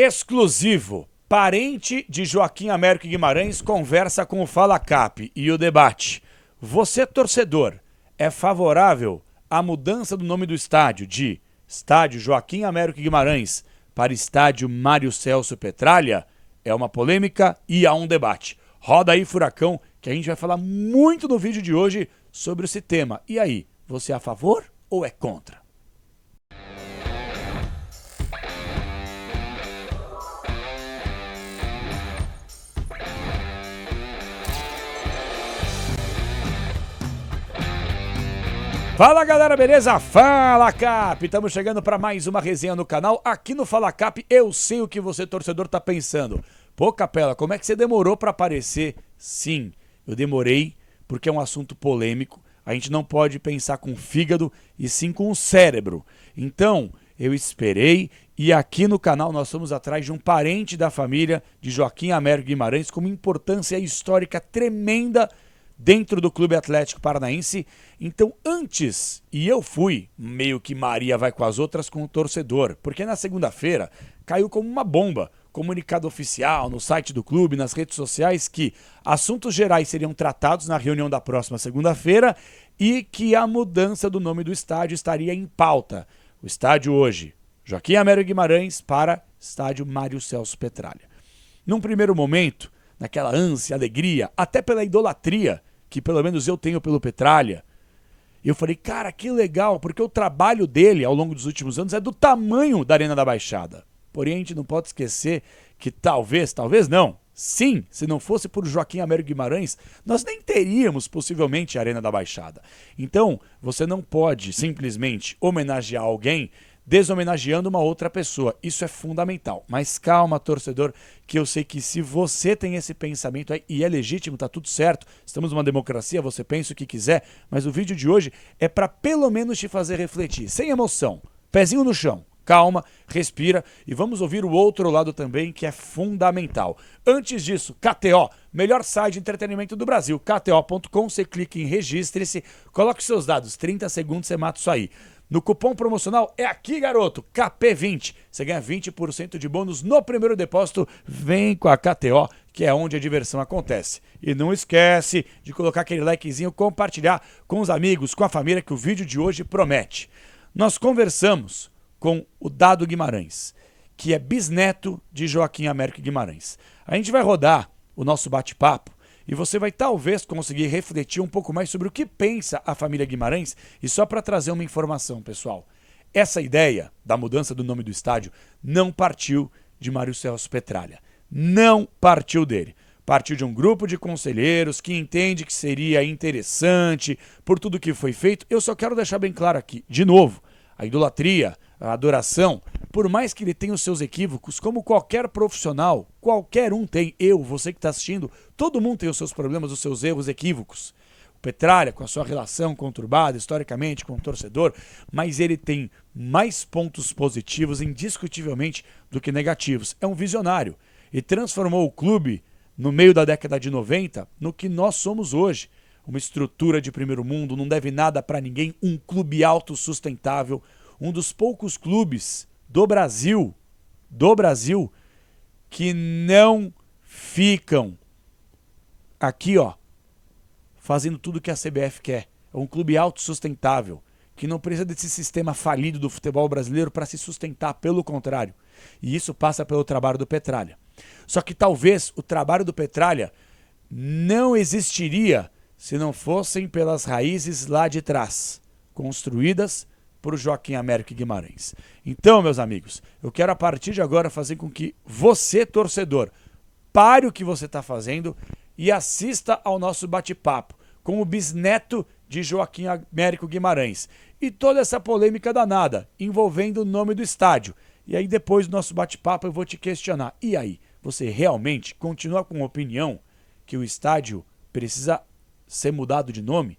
Exclusivo. Parente de Joaquim Américo Guimarães conversa com o Fala Cap e o debate. Você, torcedor, é favorável à mudança do nome do estádio de Estádio Joaquim Américo Guimarães para Estádio Mário Celso Petralha? É uma polêmica e há um debate. Roda aí, Furacão, que a gente vai falar muito no vídeo de hoje sobre esse tema. E aí, você é a favor ou é contra? Fala galera, beleza? Fala Cap! Estamos chegando para mais uma resenha no canal. Aqui no Fala Cap eu sei o que você, torcedor, tá pensando. Pô, Capela, como é que você demorou para aparecer? Sim, eu demorei porque é um assunto polêmico. A gente não pode pensar com o fígado e sim com o cérebro. Então, eu esperei e aqui no canal nós fomos atrás de um parente da família de Joaquim Américo Guimarães com uma importância histórica tremenda dentro do Clube Atlético Paranaense. Então antes, e eu fui, meio que Maria vai com as outras, com o torcedor, porque na segunda-feira caiu como uma bomba, comunicado oficial no site do clube, nas redes sociais, que assuntos gerais seriam tratados na reunião da próxima segunda-feira e que a mudança do nome do estádio estaria em pauta. O estádio hoje, Joaquim Américo Guimarães para Estádio Mário Celso Petralha. Num primeiro momento, naquela ânsia, alegria, até pela idolatria que pelo menos eu tenho pelo Petralha, eu falei, cara, que legal, porque o trabalho dele ao longo dos últimos anos é do tamanho da Arena da Baixada. Porém, a gente não pode esquecer que talvez não, sim, se não fosse por Joaquim Américo Guimarães, nós nem teríamos possivelmente a Arena da Baixada. Então, você não pode simplesmente homenagear alguém deshomenageando uma outra pessoa. Isso é fundamental. Mas calma, torcedor, que eu sei que se você tem esse pensamento aí, e é legítimo, tá tudo certo, estamos numa democracia, você pensa o que quiser, mas o vídeo de hoje é para pelo menos te fazer refletir, sem emoção, pezinho no chão. Calma, respira e vamos ouvir o outro lado também, que é fundamental. Antes disso, KTO, melhor site de entretenimento do Brasil, kto.com, você clica em registre-se, coloque seus dados, 30 segundos você mata isso aí. No cupom promocional é aqui, garoto, KP20. Você ganha 20% de bônus no primeiro depósito. Vem com a KTO, que é onde a diversão acontece. E não esquece de colocar aquele likezinho, compartilhar com os amigos, com a família, que o vídeo de hoje promete. Nós conversamos com o Dado Guimarães, que é bisneto de Joaquim Américo Guimarães. A gente vai rodar o nosso bate-papo e você vai talvez conseguir refletir um pouco mais sobre o que pensa a família Guimarães. E só para trazer uma informação, pessoal, essa ideia da mudança do nome do estádio não partiu de Mário Celso Petralha. Não partiu dele. Partiu de um grupo de conselheiros que entende que seria interessante por tudo que foi feito. Eu só quero deixar bem claro aqui, de novo, a idolatria, a adoração, por mais que ele tenha os seus equívocos, como qualquer profissional, qualquer um tem, eu, você que está assistindo, todo mundo tem os seus problemas, os seus erros, equívocos. O Petralha, com a sua relação conturbada historicamente com o torcedor, mas ele tem mais pontos positivos, indiscutivelmente, do que negativos. É um visionário e transformou o clube, no meio da década de 90, no que nós somos hoje. Uma estrutura de primeiro mundo, não deve nada para ninguém, um clube autossustentável, um dos poucos clubes do Brasil, que não ficam aqui, ó, fazendo tudo que a CBF quer. É um clube autossustentável, que não precisa desse sistema falido do futebol brasileiro para se sustentar, pelo contrário. E isso passa pelo trabalho do Petralha. Só que talvez o trabalho do Petralha não existiria se não fossem pelas raízes lá de trás, construídas por Joaquim Américo Guimarães. Então, meus amigos, eu quero a partir de agora fazer com que você, torcedor, pare o que você está fazendo e assista ao nosso bate-papo com o bisneto de Joaquim Américo Guimarães. E toda essa polêmica danada envolvendo o nome do estádio. E aí depois do nosso bate-papo eu vou te questionar. E aí, você realmente continua com a opinião que o estádio precisa ser mudado de nome?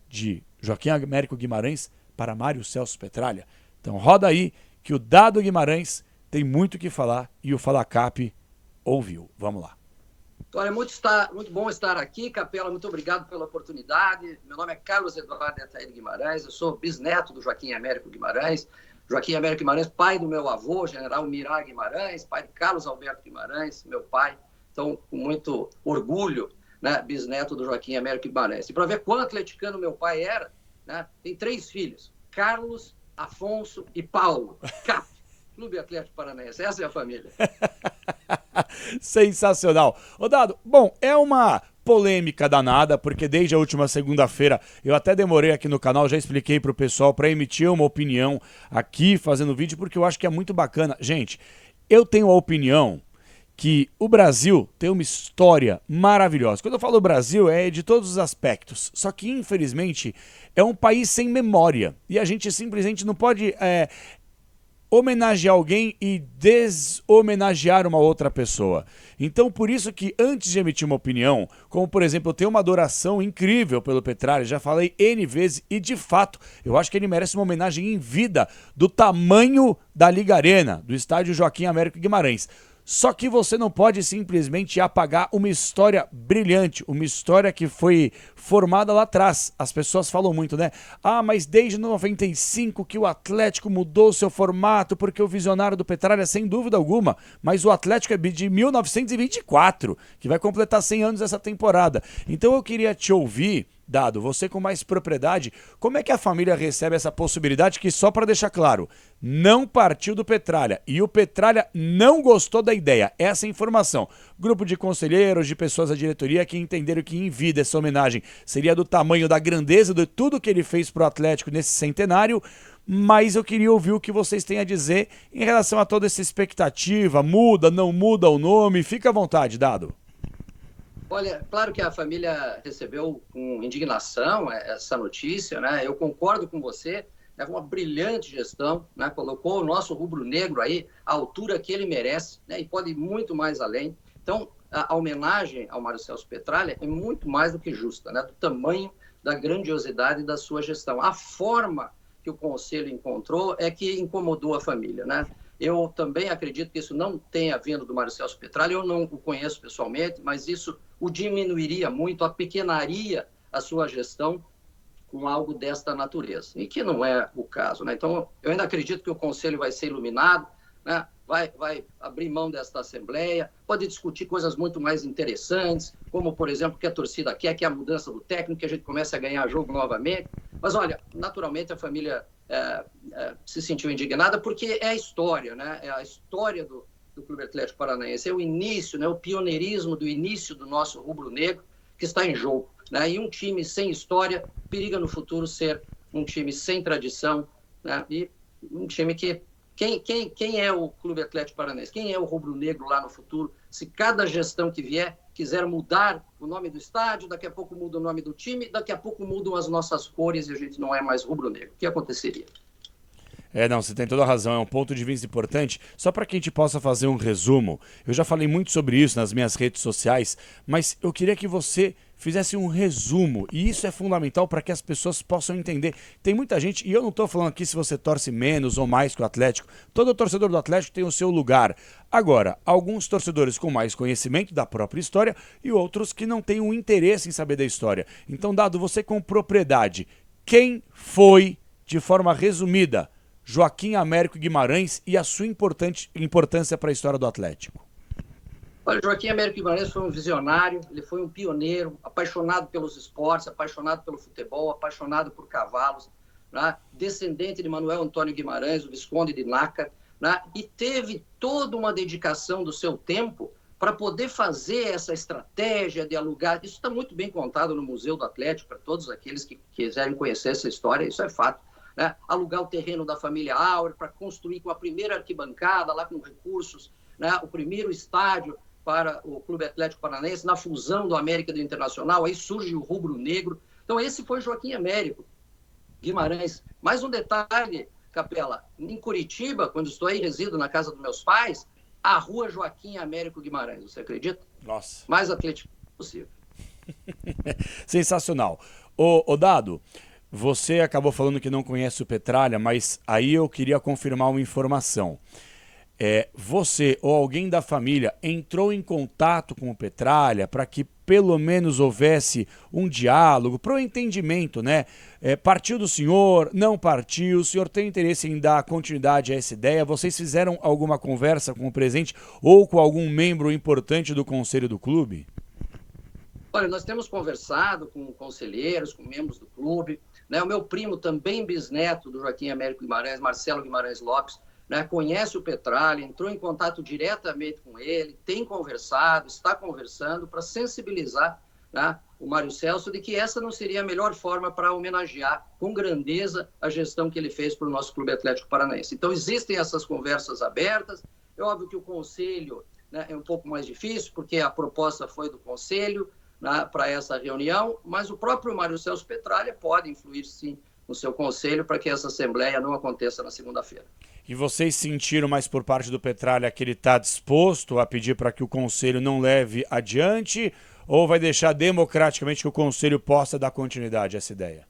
De Joaquim Américo Guimarães para Mário Celso Petralha? Então roda aí que o Dado Guimarães tem muito o que falar e o Fala Cap ouviu. Vamos lá. Olha, muito bom estar aqui, Capela, muito obrigado pela oportunidade. Meu nome é Carlos Eduardo Ataíde Guimarães, eu sou bisneto do Joaquim Américo Guimarães, Joaquim Américo Guimarães, pai do meu avô, general Mirá Guimarães, pai de Carlos Alberto Guimarães, meu pai. Então, com muito orgulho, né, bisneto do Joaquim Américo Guimarães. E para ver quão atleticano meu pai era, né, tem 3 filhos, Carlos, Afonso e Paulo. CAP, Clube Atlético Paranaense. Essa é a família. Sensacional. Ô Dado, bom, é uma polêmica danada, porque desde a última segunda-feira eu até demorei aqui no canal, já expliquei pro pessoal para emitir uma opinião aqui fazendo vídeo, porque eu acho que é muito bacana. Gente, eu tenho a opinião que o Brasil tem uma história maravilhosa. Quando eu falo Brasil, é de todos os aspectos. Só que, infelizmente, é um país sem memória. E a gente simplesmente não pode homenagear alguém e deshomenagear uma outra pessoa. Então, por isso que antes de emitir uma opinião, como por exemplo, eu tenho uma adoração incrível pelo Petralha, já falei N vezes, e de fato, eu acho que ele merece uma homenagem em vida do tamanho da Liga Arena, do estádio Joaquim Américo Guimarães. Só que você não pode simplesmente apagar uma história brilhante, uma história que foi formada lá atrás. As pessoas falam muito, né? Ah, mas desde 95 que o Atlético mudou seu formato, porque o visionário do Petralha, sem dúvida alguma, mas o Atlético é de 1924, que vai completar 100 anos essa temporada. Então eu queria te ouvir, Dado, você com mais propriedade, como é que a família recebe essa possibilidade que, só para deixar claro, não partiu do Petralha e o Petralha não gostou da ideia? Essa informação. Grupo de conselheiros, de pessoas da diretoria que entenderam que em vida essa homenagem seria do tamanho da grandeza de tudo que ele fez pro Atlético nesse centenário, mas eu queria ouvir o que vocês têm a dizer em relação a toda essa expectativa, muda, não muda o nome, fica à vontade, Dado. Olha, claro que a família recebeu com indignação essa notícia, né? Eu concordo com você, é uma brilhante gestão, né? Colocou o nosso rubro-negro aí à altura que ele merece, né? E pode ir muito mais além. Então, a homenagem ao Mário Celso Petralha é muito mais do que justa, né? Do tamanho, da grandiosidade da sua gestão. A forma que o Conselho encontrou é que incomodou a família, né? Eu também acredito que isso não tenha vindo do Mário Celso Petralha, eu não o conheço pessoalmente, mas isso o diminuiria muito, apequenaria a sua gestão com algo desta natureza, e que não é o caso, né? Então, eu ainda acredito que o Conselho vai ser iluminado, né? Vai abrir mão desta Assembleia, pode discutir coisas muito mais interessantes, como, por exemplo, que a torcida quer, que é a mudança do técnico, que a gente comece a ganhar jogo novamente. Mas, olha, naturalmente a família se sentiu indignada, porque é a história, né? É a história do Clube Atlético Paranaense, é o início, né? O pioneirismo do início do nosso rubro-negro que está em jogo, né? E um time sem história periga no futuro ser um time sem tradição, né? E um time que... Quem é o Clube Atlético Paranaense? Quem é o rubro-negro lá no futuro? Se cada gestão que vier quiser mudar o nome do estádio, daqui a pouco muda o nome do time, daqui a pouco mudam as nossas cores e a gente não é mais rubro-negro. O que aconteceria? Não, você tem toda a razão, é um ponto de vista importante. Só para que a gente possa fazer um resumo, eu já falei muito sobre isso nas minhas redes sociais, mas eu queria que você fizesse um resumo, e isso é fundamental para que as pessoas possam entender. Tem muita gente, e eu não estou falando aqui se você torce menos ou mais que o Atlético, todo torcedor do Atlético tem o seu lugar. Agora, alguns torcedores com mais conhecimento da própria história e outros que não têm um interesse em saber da história. Então, Dado, você com propriedade, quem foi, de forma resumida, Joaquim Américo Guimarães e a sua importância para a história do Atlético? Olha, Joaquim Américo Guimarães foi um visionário, ele foi um pioneiro, apaixonado pelos esportes, apaixonado pelo futebol, apaixonado por cavalos, né? Descendente de Manuel Antônio Guimarães, o Visconde de Nácar, né? E teve toda uma dedicação do seu tempo para poder fazer essa estratégia de alugar. Isso está muito bem contado no Museu do Atlético, para todos aqueles que quiserem conhecer essa história, isso é fato. Né? Alugar o terreno da família Auer para construir com a primeira arquibancada, lá com recursos, né? O primeiro estádio para o Clube Atlético Paranaense, na fusão do América e do Internacional, aí surge o rubro-negro. Então esse foi Joaquim Américo Guimarães. Mais um detalhe, Capela, em Curitiba, quando estou aí, resido na casa dos meus pais, a rua Joaquim Américo Guimarães, você acredita? Nossa. Mais atlético possível. Sensacional. Ô Dado, você acabou falando que não conhece o Petralha, mas aí eu queria confirmar uma informação. Você ou alguém da família entrou em contato com o Petralha para que pelo menos houvesse um diálogo, para o entendimento, né? Partiu do senhor, não partiu, o senhor tem interesse em dar continuidade a essa ideia? Vocês fizeram alguma conversa com o presidente ou com algum membro importante do conselho do clube? Olha, nós temos conversado com conselheiros, com membros do clube, né? O meu primo, também bisneto do Joaquim Américo Guimarães, Marcelo Guimarães Lopes, né? Conhece o Petralha, entrou em contato diretamente com ele, tem conversado, está conversando para sensibilizar, né, o Mário Celso de que essa não seria a melhor forma para homenagear com grandeza a gestão que ele fez para o nosso Clube Atlético Paranaense. Então, existem essas conversas abertas. É óbvio que o conselho, né, é um pouco mais difícil, porque a proposta foi do conselho, né, para essa reunião, mas o próprio Mário Celso Petralha pode influir, sim, no seu conselho para que essa assembleia não aconteça na segunda-feira. E vocês sentiram mais por parte do Petralha que ele está disposto a pedir para que o conselho não leve adiante, ou vai deixar democraticamente que o conselho possa dar continuidade a essa ideia?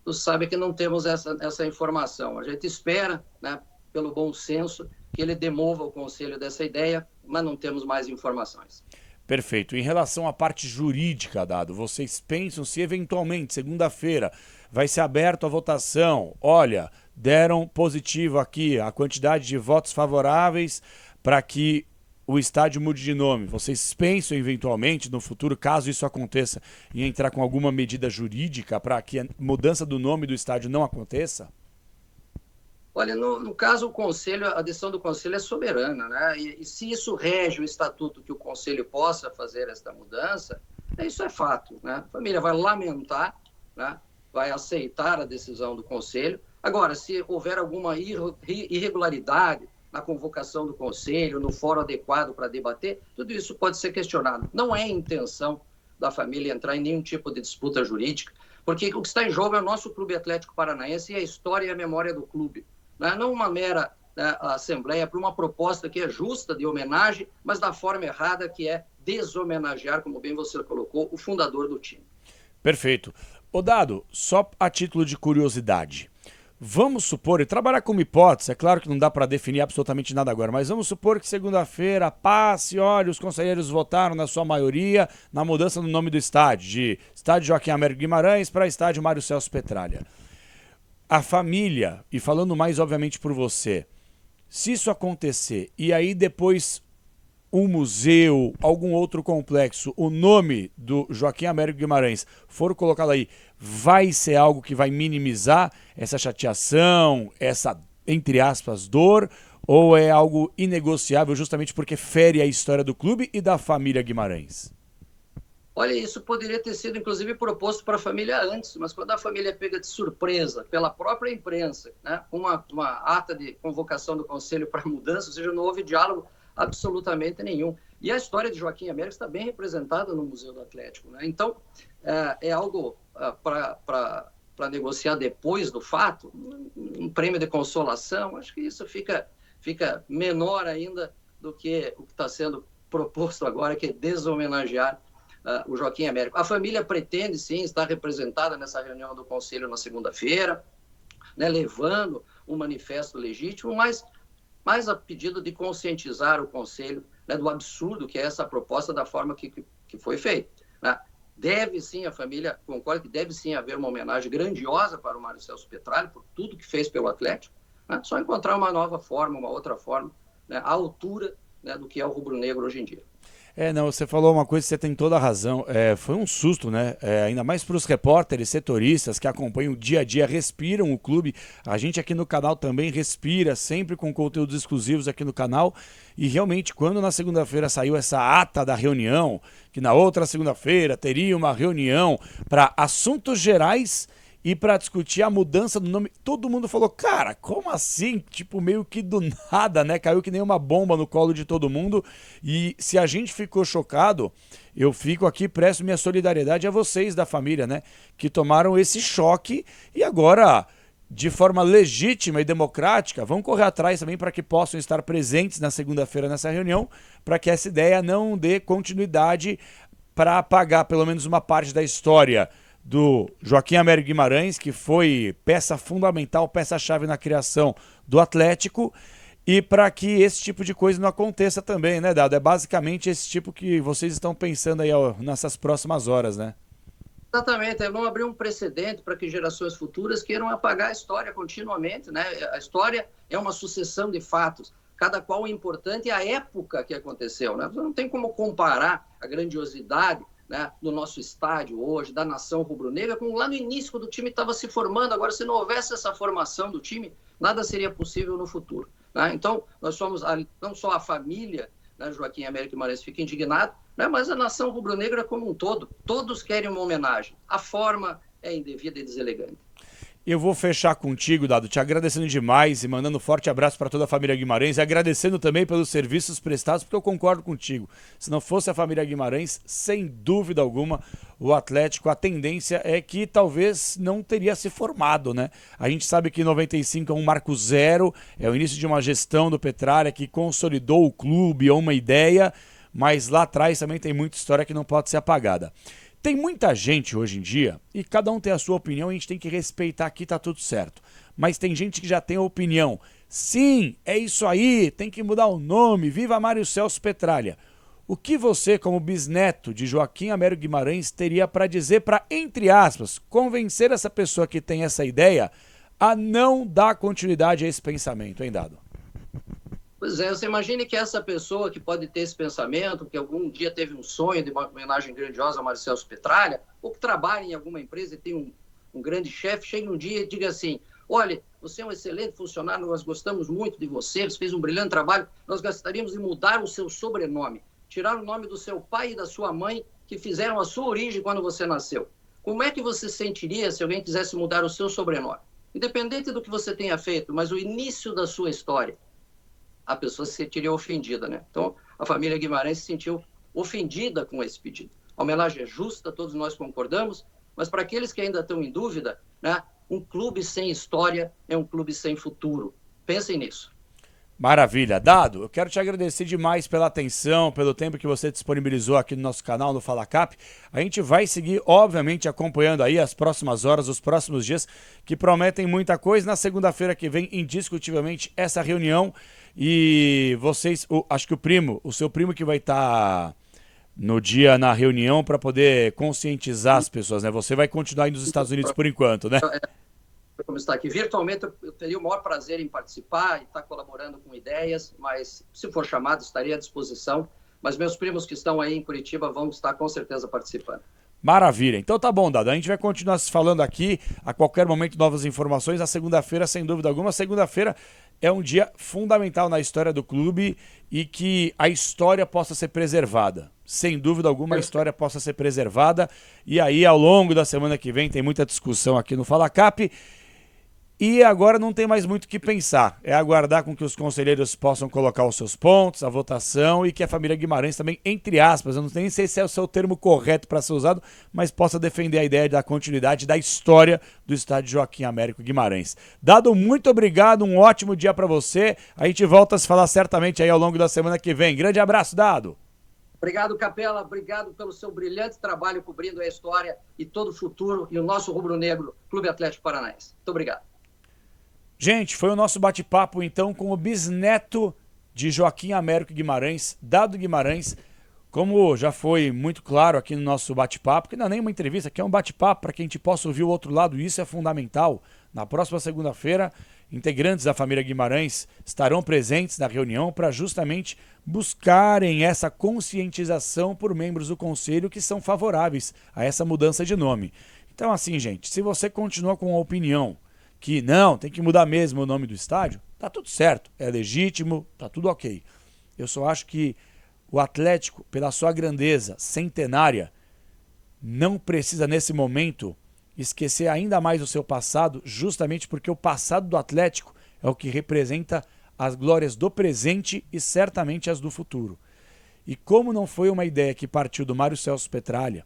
Tu sabe que não temos essa informação. A gente espera, né, pelo bom senso, que ele demova o conselho dessa ideia, mas não temos mais informações. Perfeito. Em relação à parte jurídica, Dado, vocês pensam se eventualmente, segunda-feira, vai ser aberto a votação? Olha, deram positivo aqui a quantidade de votos favoráveis para que o estádio mude de nome. Vocês pensam eventualmente, no futuro, caso isso aconteça, em entrar com alguma medida jurídica para que a mudança do nome do estádio não aconteça? Olha, no caso, o Conselho, a decisão do Conselho é soberana, né? E se isso rege o estatuto que o Conselho possa fazer esta mudança, isso é fato, né? A família vai lamentar, né? Vai aceitar a decisão do Conselho. Agora, se houver alguma irregularidade na convocação do Conselho, no fórum adequado para debater, tudo isso pode ser questionado. Não é intenção da família entrar em nenhum tipo de disputa jurídica, porque o que está em jogo é o nosso Clube Atlético Paranaense e a história e a memória do clube. Não uma mera, né, assembleia para uma proposta que é justa de homenagem, mas da forma errada, que é deshomenagear, como bem você colocou, o fundador do time. Perfeito. Ô Dado, só a título de curiosidade, vamos supor, e trabalhar como hipótese, é claro que não dá para definir absolutamente nada agora, mas vamos supor que segunda-feira passe, olha, os conselheiros votaram na sua maioria na mudança do nome do estádio, de Estádio Joaquim Américo Guimarães para Estádio Mário Celso Petralha. A família, e falando mais obviamente por você, se isso acontecer e aí depois um museu, algum outro complexo, o nome do Joaquim Américo Guimarães for colocado aí, vai ser algo que vai minimizar essa chateação, essa, entre aspas, dor, ou é algo inegociável justamente porque fere a história do clube e da família Guimarães? Olha, isso poderia ter sido, inclusive, proposto para a família antes, mas quando a família é pega de surpresa pela própria imprensa, né, uma ata de convocação do Conselho para mudança, ou seja, não houve diálogo absolutamente nenhum. E a história de Joaquim Américo está bem representada no Museu do Atlético, né? Então, é algo para negociar depois do fato, um prêmio de consolação, acho que isso fica menor ainda do que o que está sendo proposto agora, que é deshomenagear o Joaquim Américo. A família pretende, sim, estar representada nessa reunião do Conselho na segunda-feira, né, levando um manifesto legítimo, mas mais a pedido de conscientizar o Conselho, né, do absurdo que é essa proposta da forma que foi feita, né? Deve sim, a família concorda que deve sim haver uma homenagem grandiosa para o Mário Celso Petralha, por tudo que fez pelo Atlético, né? Só encontrar uma nova forma, uma outra forma, né, à altura, né, do que é o rubro-negro hoje em dia. Não, você falou uma coisa que você tem toda a razão. Foi um susto, né? Ainda mais para os repórteres, setoristas que acompanham o dia a dia, respiram o clube. A gente aqui no canal também respira, sempre com conteúdos exclusivos aqui no canal. E realmente, quando na segunda-feira saiu essa ata da reunião, que na outra segunda-feira teria uma reunião para assuntos gerais e para discutir a mudança do nome, todo mundo falou, cara, como assim? Tipo, meio que do nada, né? Caiu que nem uma bomba no colo de todo mundo. E se a gente ficou chocado, eu fico aqui, presto minha solidariedade a vocês da família, né? Que tomaram esse choque e agora, de forma legítima e democrática, vão correr atrás também para que possam estar presentes na segunda-feira nessa reunião, para que essa ideia não dê continuidade para apagar pelo menos uma parte da história do Joaquim Américo Guimarães, que foi peça fundamental, peça-chave na criação do Atlético, e para que esse tipo de coisa não aconteça também, né, Dado? É basicamente esse tipo que vocês estão pensando aí ó, nessas próximas horas, né? Exatamente, é não abrir um precedente para que gerações futuras queiram apagar a história continuamente, né? A história é uma sucessão de fatos, cada qual é importante a época que aconteceu, né? Você não tem como comparar a grandiosidade, né, do nosso estádio hoje, da nação rubro-negra, com lá no início, quando o time estava se formando. Agora, se não houvesse essa formação do time, nada seria possível no futuro, né? Então, nós somos não só a família, né, Joaquim Américo Guimarães fica indignado, né, mas a nação rubro-negra como um todo. Todos querem uma homenagem. A forma é indevida e deselegante. Eu vou fechar contigo, Dado, te agradecendo demais e mandando um forte abraço para toda a família Guimarães e agradecendo também pelos serviços prestados, porque eu concordo contigo. Se não fosse a família Guimarães, sem dúvida alguma, o Atlético, a tendência é que talvez não teria se formado, né? A gente sabe que 95 é um marco zero, é o início de uma gestão do Petralha que consolidou o clube, é uma ideia, mas lá atrás também tem muita história que não pode ser apagada. Tem muita gente hoje em dia, e cada um tem a sua opinião, e a gente tem que respeitar aqui, tá tudo certo. Mas tem gente que já tem a opinião. Sim, é isso aí, tem que mudar o nome, viva Mário Celso Petralha. O que você, como bisneto de Joaquim Américo Guimarães, teria para dizer para, entre aspas, convencer essa pessoa que tem essa ideia a não dar continuidade a esse pensamento, hein, Dado? Pois é, você imagine que essa pessoa que pode ter esse pensamento, que algum dia teve um sonho de uma homenagem grandiosa a Mário Celso Petralha, ou que trabalha em alguma empresa e tem um grande chefe, chegue um dia e diga assim: olha, você é um excelente funcionário, nós gostamos muito de você, você fez um brilhante trabalho, nós gostaríamos de mudar o seu sobrenome, tirar o nome do seu pai e da sua mãe, que fizeram a sua origem quando você nasceu. Como é que você se sentiria se alguém quisesse mudar o seu sobrenome? Independente do que você tenha feito, mas o início da sua história, a pessoa se sentiria ofendida, né? Então, a família Guimarães se sentiu ofendida com esse pedido. A homenagem é justa, todos nós concordamos, mas para aqueles que ainda estão em dúvida, né, um clube sem história é um clube sem futuro. Pensem nisso. Maravilha. Dado, eu quero te agradecer demais pela atenção, pelo tempo que você disponibilizou aqui no nosso canal, no Fala Cap. A gente vai seguir, obviamente, acompanhando aí as próximas horas, os próximos dias, que prometem muita coisa. Na segunda-feira que vem, indiscutivelmente, essa reunião. E vocês, acho que o seu primo que vai estar no dia na reunião para poder conscientizar as pessoas, né? Você vai continuar aí nos Estados Unidos por enquanto, né? Como está aqui virtualmente, eu teria o maior prazer em participar e estar colaborando com ideias, mas se for chamado, estaria à disposição. Mas meus primos que estão aí em Curitiba vão estar com certeza participando. Maravilha. Então tá bom, Dado. A gente vai continuar se falando aqui, a qualquer momento, novas informações. Na segunda-feira, sem dúvida alguma. Segunda-feira é um dia fundamental na história do clube e que a história possa ser preservada. Sem dúvida alguma, a história possa ser preservada. E aí, ao longo da semana que vem, tem muita discussão aqui no Fala Cap. E agora não tem mais muito o que pensar. É aguardar com que os conselheiros possam colocar os seus pontos, a votação, e que a família Guimarães também, entre aspas, eu não sei nem se é o seu termo correto para ser usado, mas possa defender a ideia da continuidade da história do estádio Joaquim Américo Guimarães. Dado, muito obrigado, um ótimo dia para você. A gente volta a se falar certamente aí ao longo da semana que vem. Grande abraço, Dado. Obrigado, Capela. Obrigado pelo seu brilhante trabalho cobrindo a história e todo o futuro e o nosso rubro-negro Clube Atlético Paranaense. Muito obrigado. Gente, foi o nosso bate-papo então com o bisneto de Joaquim Américo Guimarães, Dado Guimarães. Como já foi muito claro aqui no nosso bate-papo, que não é nem uma entrevista, que é um bate-papo para que a gente possa ouvir o outro lado, e isso é fundamental. Na próxima segunda-feira, integrantes da família Guimarães estarão presentes na reunião para justamente buscarem essa conscientização por membros do conselho que são favoráveis a essa mudança de nome. Então assim, gente, se você continua com a opinião que não, tem que mudar mesmo o nome do estádio, tá tudo certo, é legítimo, tá tudo ok. Eu só acho que o Atlético, pela sua grandeza centenária, não precisa nesse momento esquecer ainda mais o seu passado, justamente porque o passado do Atlético é o que representa as glórias do presente e certamente as do futuro. E como não foi uma ideia que partiu do Mário Celso Petralha,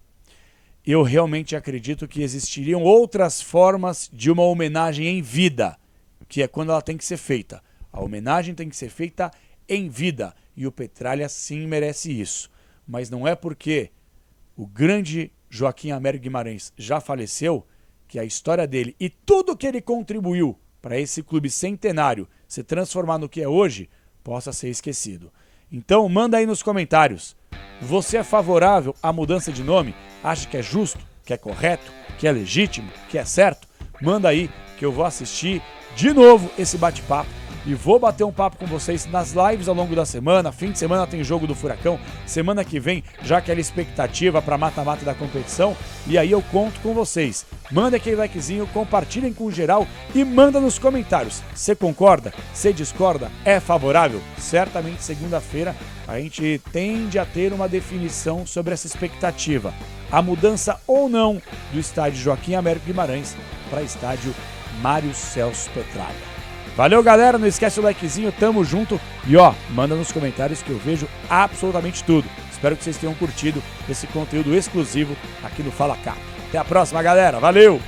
eu realmente acredito que existiriam outras formas de uma homenagem em vida, que é quando ela tem que ser feita. A homenagem tem que ser feita em vida, e o Petralha sim merece isso. Mas não é porque o grande Joaquim Américo Guimarães já faleceu que a história dele e tudo que ele contribuiu para esse clube centenário se transformar no que é hoje, possa ser esquecido. Então manda aí nos comentários. Você é favorável à mudança de nome? Acha que é justo, que é correto, que é legítimo, que é certo? Manda aí que eu vou assistir de novo esse bate-papo e vou bater um papo com vocês nas lives ao longo da semana. Fim de semana tem jogo do Furacão, semana que vem já aquela expectativa para mata-mata da competição, e aí eu conto com vocês. Manda aquele likezinho, compartilhem com geral e manda nos comentários. Você concorda? Você discorda? É favorável? Certamente segunda-feira a gente tende a ter uma definição sobre essa expectativa. A mudança ou não do estádio Joaquim Américo Guimarães para estádio Mário Celso Petralha. Valeu, galera, não esquece o likezinho, tamo junto e manda nos comentários que eu vejo absolutamente tudo. Espero que vocês tenham curtido esse conteúdo exclusivo aqui no Fala Cap. Até a próxima, galera, valeu!